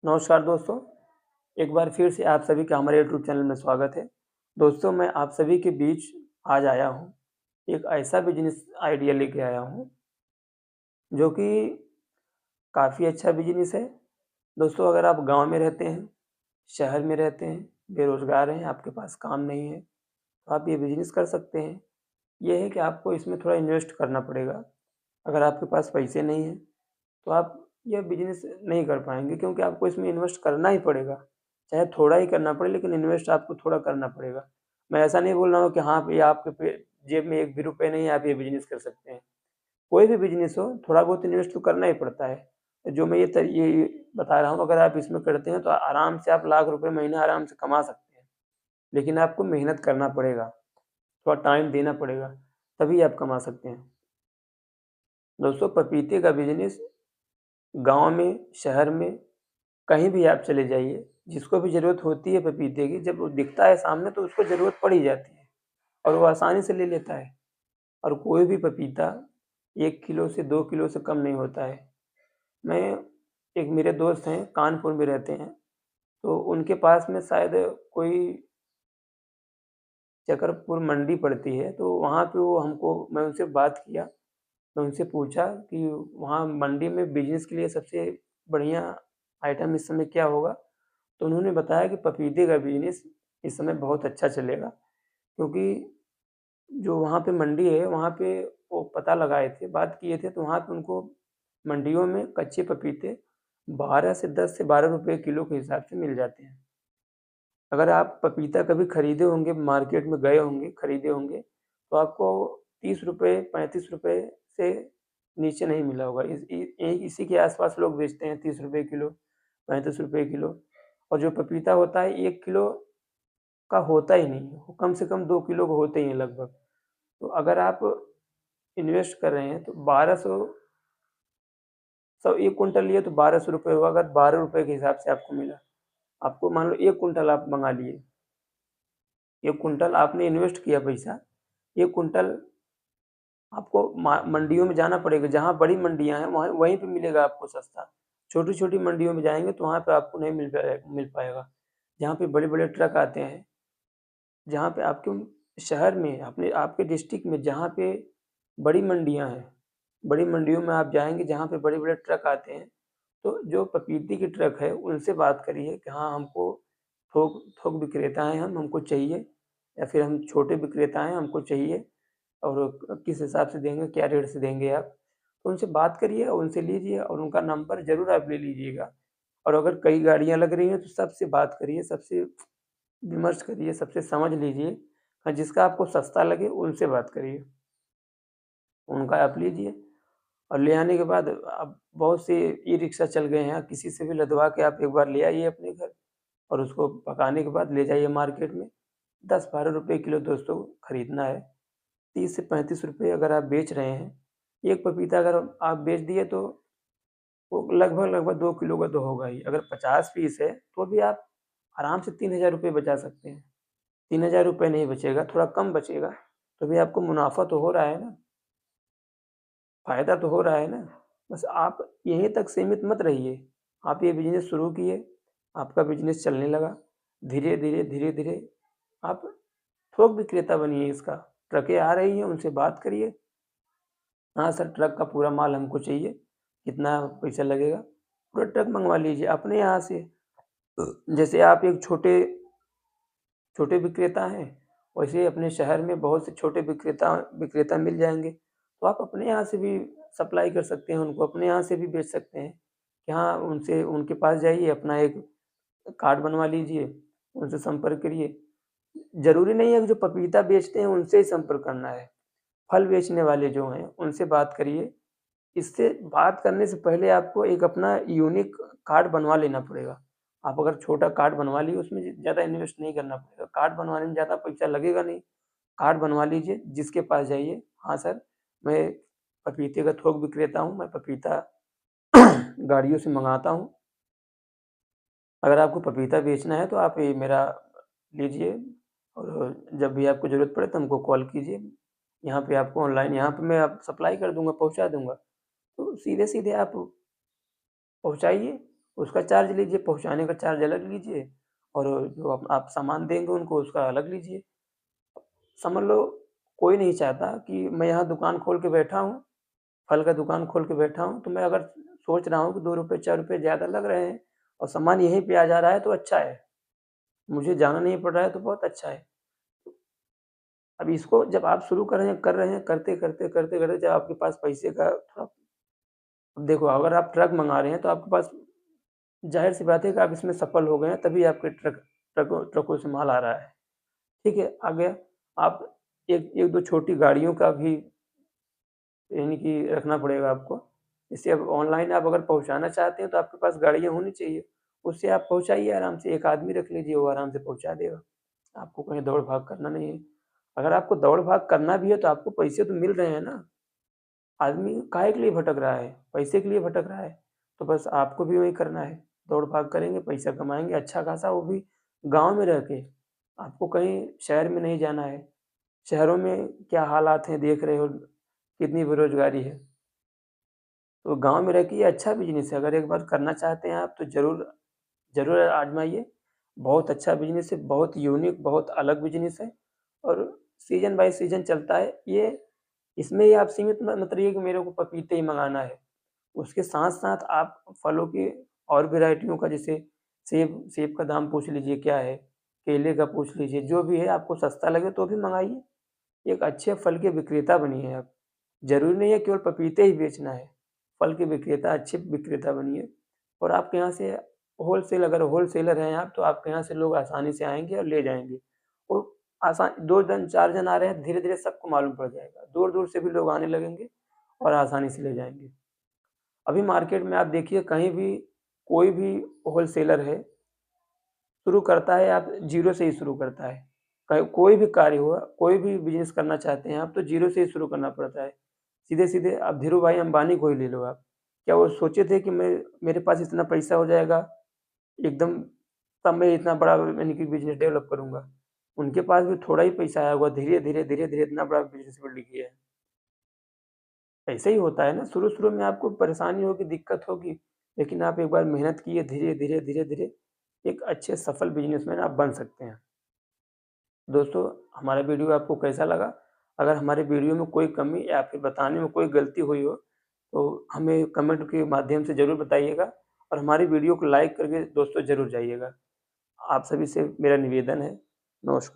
नमस्कार दोस्तों, एक बार फिर से आप सभी का हमारे यूट्यूब चैनल में स्वागत है। दोस्तों, मैं आप सभी के बीच आज आया हूँ, एक ऐसा बिज़नेस आइडिया लेके आया हूँ, जो कि काफ़ी अच्छा बिज़नेस है। दोस्तों, अगर आप गाँव में रहते हैं, शहर में रहते हैं, बेरोज़गार हैं, आपके पास काम नहीं है, तो आप ये बिज़नेस कर सकते हैं। ये है कि आपको इसमें थोड़ा इन्वेस्ट करना पड़ेगा। अगर आपके पास पैसे नहीं हैं, तो आप यह बिज़नेस नहीं कर पाएँगे क्योंकि आपको इसमें इन्वेस्ट करना ही पड़ेगा। चाहे थोड़ा ही करना पड़े लेकिन इन्वेस्ट आपको थोड़ा करना पड़ेगा। मैं ऐसा नहीं बोल रहा हूँ कि हाँ, ये आपके जेब में एक भी रुपए नहीं है, आप ये बिज़नेस कर सकते हैं। कोई भी बिज़नेस हो, थोड़ा बहुत इन्वेस्ट तो करना ही पड़ता है। जो मैं ये बता रहा हूँ, अगर आप इसमें करते हैं तो आराम से आप लाख रुपए महीने आराम से कमा सकते हैं। लेकिन आपको मेहनत करना पड़ेगा, थोड़ा टाइम देना पड़ेगा, तभी आप कमा सकते हैं। दोस्तों, पपीते का बिज़नेस गाँव में, शहर में, कहीं भी आप चले जाइए, जिसको भी ज़रूरत होती है पपीते की, जब वो दिखता है सामने तो उसको ज़रूरत पड़ ही जाती है और वो आसानी से ले लेता है। और कोई भी पपीता 1 किलो से 2 किलो से कम नहीं होता है। मैं एक मेरे दोस्त हैं, कानपुर में रहते हैं, तो उनके पास में शायद कोई चकरपुर मंडी पड़ती है, तो वहाँ पे वो हमको मैं उनसे बात किया, मैं उनसे पूछा कि वहाँ मंडी में बिज़नेस के लिए सबसे बढ़िया आइटम इस समय क्या होगा? तो उन्होंने बताया कि पपीते का बिज़नेस इस समय बहुत अच्छा चलेगा, क्योंकि जो वहाँ पे मंडी है, वहाँ पे वो पता लगाए थे, बात किए थे, तो वहाँ पे उनको मंडियों में कच्चे पपीते 12 से 10 से 12 रुपए किलो के हिसाब से मिल जाते हैं। अगर आप पपीता कभी खरीदे होंगे, मार्केट में गए होंगे, खरीदे होंगे, तो आपको 30 रुपए, 35 रुपए से नीचे नहीं मिला होगा। इसी के आस-पास लोग बेचते हैं 30 रुपए किलो, 35 रुपए किलो। और जो पपीता होता है 1 किलो का होता ही नहीं है, वो कम से कम 2 किलो के होते ही हैं लगभग। तो अगर आप इन्वेस्ट कर रहे हैं तो 1200 1 कुंटल लिए तो 1200 रुपए हुआ, अगर 12 रुपए के हिसाब से आपको मिला। आपको मान लो 1 कुंटल आप मँगा लिए, 1 कुंटल आपने इन्वेस्ट किया पैसा, 1 कुंटल आपको मंडियों में जाना पड़ेगा, जहाँ बड़ी मंडियाँ हैं वहाँ वहीं पे मिलेगा आपको सस्ता। छोटी-छोटी मंडियों में जाएँगे तो वहाँ पे आपको नहीं मिल पाएगा। जहाँ पे बड़े-बड़े ट्रक आते हैं, जहाँ पे आपके शहर में, अपने आपके डिस्ट्रिक्ट में जहाँ पे बड़ी मंडियाँ हैं, बड़ी मंडियों में आप जाएँगे जहाँ पे बड़े-बड़े ट्रक आते हैं, तो जो पपीते की ट्रक है उनसे बात करिए कि हाँ, हमको थोक थोक विक्रेता हैं हम, हमको चाहिए, या फिर हम छोटे विक्रेता हैं, हमको चाहिए और किस हिसाब से देंगे, क्या रेट से देंगे आप? तो उनसे बात करिए और उनसे लीजिए और उनका नंबर ज़रूर आप ले लीजिएगा। और अगर कई गाड़ियाँ लग रही हैं तो सबसे बात करिए, सबसे विमर्श करिए, सबसे समझ लीजिए, जिसका आपको सस्ता लगे उनसे बात करिए। उनका आप लीजिए और ले आने के बाद अब बहुत से ई-रिक्शा चल गए हैं, किसी से भी लदवा के आप एक बार ले आइए अपने घर और उसको पकाने के बाद ले जाइए मार्केट में। 10-12 रुपए किलो दोस्तों खरीदना है। 30 से 35 रुपए अगर आप बेच रहे हैं, एक पपीता अगर आप बेच दिए तो वो लगभग-लगभग 2 किलो का तो होगा ही। अगर 50 पीस है, तो भी आप आराम से 3000 रुपए बचा सकते हैं। 3000 रुपए नहीं बचेगा, थोड़ा कम बचेगा, तो भी आपको मुनाफ़ा तो हो रहा है ना, फ़ायदा तो हो रहा है ना। बस आप यहीं तक सीमित मत रहिए। आप ये बिज़नेस शुरू किए, आपका बिज़नेस चलने लगा, धीरे-धीरे, धीरे-धीरे आप थोक विक्रेता बनिए इसका। ट्रकें आ रही हैं, उनसे बात करिए, हाँ सर, ट्रक का पूरा माल हमको चाहिए, कितना पैसा लगेगा? पूरा ट्रक मँगवा लीजिए अपने यहाँ से। जैसे आप एक छोटे छोटे विक्रेता हैं, वैसे ही अपने शहर में बहुत से छोटे विक्रेता विक्रेता मिल जाएँगे। तो आप अपने यहाँ से भी सप्लाई कर सकते हैं उनको, अपने यहाँ से भी बेच सकते हैं। कि हाँ, उनसे उनके पास जाइए, अपना एक कार्ड बनवा लीजिए, उनसे संपर्क करिए। ज़रूरी नहीं है कि जो पपीता बेचते हैं उनसे ही संपर्क करना है। फल बेचने वाले जो हैं, उनसे बात करिए। इससे बात करने से पहले आपको एक अपना यूनिक कार्ड बनवा लेना पड़ेगा। आप अगर छोटा कार्ड बनवा लिए उसमें ज़्यादा इन्वेस्ट नहीं करना पड़ेगा। कार्ड बनवाने में ज़्यादा पैसा लगेगा नहीं। कार्ड बनवा लीजिए, जिसके पास जाइए, हाँ सर, मैं पपीते का थोक विक्रेता हूँ, मैं पपीता गाड़ियों से मँगाता हूँ। अगर आपको पपीता बेचना है तो आप ये मेरा लीजिए और जब भी आपको ज़रूरत पड़े तो हमको कॉल कीजिए। यहाँ पे आपको ऑनलाइन यहाँ पे मैं आप सप्लाई कर दूँगा, पहुँचा दूँगा। तो सीधे-सीधे आप पहुँचाइए उसका चार्ज लीजिए, पहुँचाने का चार्ज अलग लीजिए और जो आप सामान देंगे उनको उसका अलग लीजिए। समझ लो कोई नहीं चाहता कि मैं यहाँ दुकान खोल के बैठा हूँ, फल का दुकान खोल के बैठा हूँ, तो मैं अगर सोच रहा हूँ कि ₹2 ₹4 ज़्यादा लग रहे हैं और सामान यहीं पे आ जा रहा है तो अच्छा है। मुझे जाना नहीं पड़ रहा है तो बहुत अच्छा है। अब इसको जब आप शुरू कर रहे हैं, करते-करते जब आपके पास पैसे का थोड़ा अब देखो अगर आप ट्रक मँगा रहे हैं तो आपके पास ज़ाहिर-सी बात है कि आप इसमें सफल हो गए हैं तभी आपके ट्रकों से माल आ रहा है। ठीक है, आ गया। आप एक 1-2 छोटी गाड़ियों का भी यानी कि रखना पड़ेगा आपको। जैसे अब ऑनलाइन आप अगर पहुँचाना चाहते हैं तो आपके पास गाड़ियाँ होनी चाहिए। उससे आप पहुँचाइए आराम से, एक आदमी रख लीजिए वो आराम से पहुँचा देगा। आपको कहीं दौड़-भाग करना नहीं है। अगर आपको दौड़-भाग करना भी है तो आपको पैसे तो मिल रहे हैं ना। आदमी काहे के लिए भटक रहा है? पैसे के लिए भटक रहा है। तो बस आपको भी वही करना है। दौड़-भाग करेंगे, पैसा कमाएँगे अच्छा खासा वो भी गाँव में रह के। आपको कहीं शहर में नहीं जाना है। शहरों में क्या हालात हैं देख रहे हो, कितनी बेरोज़गारी है। तो गाँव में रह के ये अच्छा बिज़नेस है, अगर एक बार करना चाहते हैं आप तो ज़रूर ज़रूर आज़माइए। बहुत अच्छा बिज़नेस है, बहुत यूनिक, बहुत अलग बिज़नेस है और सीज़न बाय सीज़न चलता है। ये इसमें ही आप सीमित मत रहिए कि मेरे को पपीते ही मँगाना है। उसके साथ-साथ आप फलों की और वैराइटियों का जैसे सेब सेब का दाम पूछ लीजिए क्या है, केले का पूछ लीजिए, जो भी है आपको सस्ता लगे तो भी मँगाइए। एक अच्छे फल के विक्रेता बनिए आप। ज़रूरी नहीं है केवल पपीते ही बेचना है, फल के विक्रेता अच्छे विक्रेता बनिए और आपके यहाँ से अगर होलसेलर हैं आप तो आपके यहाँ से लोग आसानी से आएँगे और ले जाएँगे। और 2 जन 4 जन आ रहे हैं, धीरे-धीरे सबको मालूम पड़ जाएगा। दूर-दूर से भी लोग आने लगेंगे और आसानी से ले जाएँगे। अभी मार्केट में आप देखिए कहीं भी कोई भी होलसेलर है, शुरू करता है आप ज़ीरो से ही शुरू करता है। चाहे कोई भी कार्य हुआ, कोई भी बिज़नेस करना चाहते हैं आप तो ज़ीरो से ही शुरू करना पड़ता है। सीधे-सीधे आप धीरूभाई अंबानी को ही ले लो आप। क्या वो सोचे थे कि मैं मेरे पास इतना पैसा हो जाएगा, एकदम तब मैं इतना बड़ा यानी कि बिज़नेस डेवलप करूँगा। उनके पास भी थोड़ा ही पैसा आया होगा, धीरे-धीरे, धीरे-धीरे इतना बड़ा बिज़नेस बिल्ड किया है। ऐसे ही होता है ना, शुरू-शुरू में आपको परेशानी होगी, दिक्कत होगी, लेकिन आप एक बार मेहनत किए धीरे-धीरे, धीरे-धीरे एक अच्छे सफल बिज़नेसमैन आप बन सकते हैं। दोस्तों, हमारा वीडियो आपको कैसा लगा? अगर हमारे वीडियो में कोई कमी या फिर बताने में कोई गलती हुई हो, तो हमें कमेंट के माध्यम से ज़रूर बताइएगा और हमारी वीडियो को लाइक करके दोस्तों ज़रूर जाइएगा। आप सभी से मेरा निवेदन है। नमस्कार।